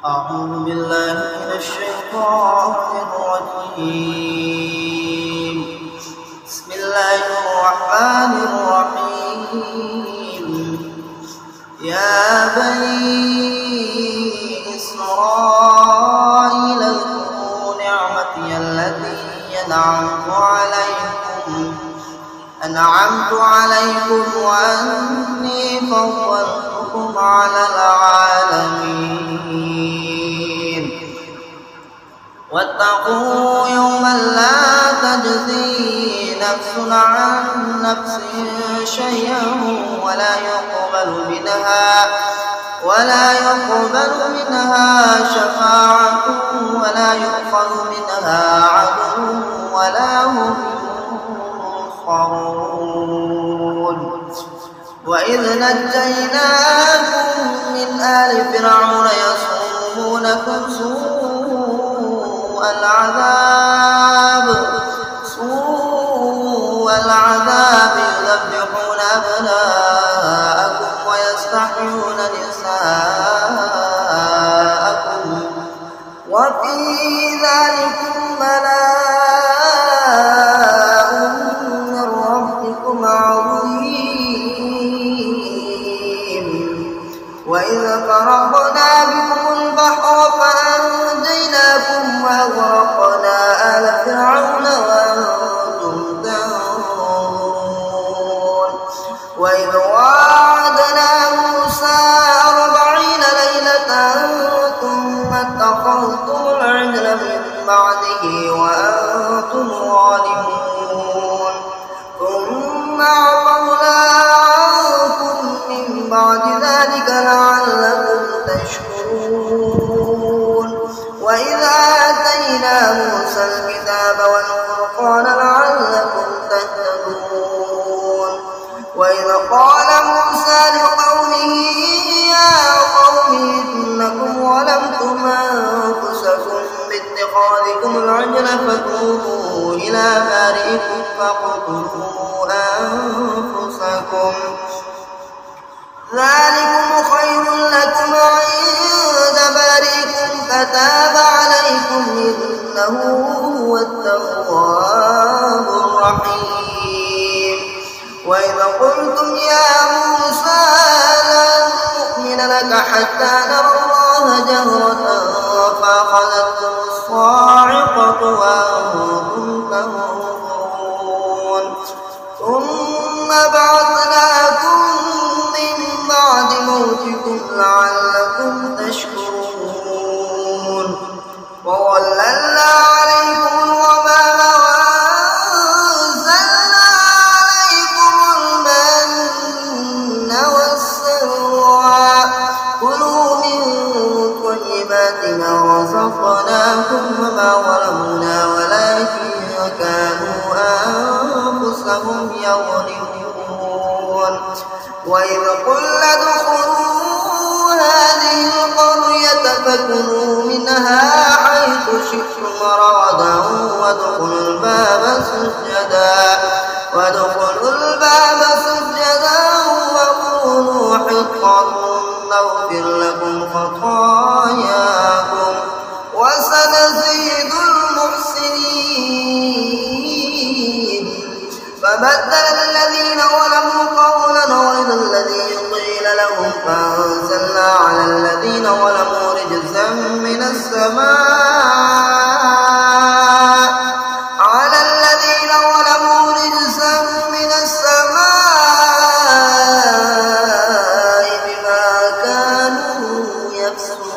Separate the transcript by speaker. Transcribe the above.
Speaker 1: أعوذ بالله من الشيطان الرجيم. بسم الله الرحمن الرحيم. يا بني إسرائيل اذكروا نعمتي التي أنعمت عليكم وأني فضلتكم على العالمين. واتقوا يوما لا تجزي نفس عن نفس شيئا ولا يقبل منها شفاعة ولا يؤخذ منها عدل ولا هم ينصرون. وإذ نجيناكم من آل فرعون يصومونكم سوء العذاب يذبحون أبناءكم ويستحيون نساءكم وفي ذلكم بلاء من ربكم عظيم. وإذ فرقنا بكم البحر فأنجيناكم وأغرقنا آل فرعون وأنتم تنظرون. وإذ واعدنا موسى 40 ليلة ثم اتخذتم العجل من بعده وأنتم ظالمون. ثم عفونا عنكم من بعد ذلك لعلكم تشكرون. وإذ آتينا موسى الكتاب والفرقان لعلكم تهتدون. وإذ قال موسى لقومه يا قوم إنكم ظلمتم أنفسكم باتخاذكم العجل فتوبوا إلى بارئكم فاقتلوا أنفسكم ذلكم خير لكم عند بارئكم فتاب عليكم إنه هو التواب الرحيم. وإذ قلتم يا موسى لن نؤمن لك حتى نرى الله جهرة فأخذتكم الصاعقة وأنتم تنظرون. ثم بعثناكم من بعد موتكم لعلكم تشكرون. وظللنا عليكم الغمام وأنزلنا عليكم المن والسلوى كلوا من طيبات ما رزقناكم وما ظلمونا ولكن كانوا أنفسهم يظلمون. وإذ قلنا ادخلوا هذه القرية فكلوا منها حيث شئتم رغدا وادخلوا الباب سجدا وقولوا حطة نغفر لكم خطاياكم وسنزيد المحسنين. فبدل الذين ظلموا قولا غير الذي قيل لهم فأنزلنا على الذين ظلموا رجزا من السماء بما كانوا يفسقون.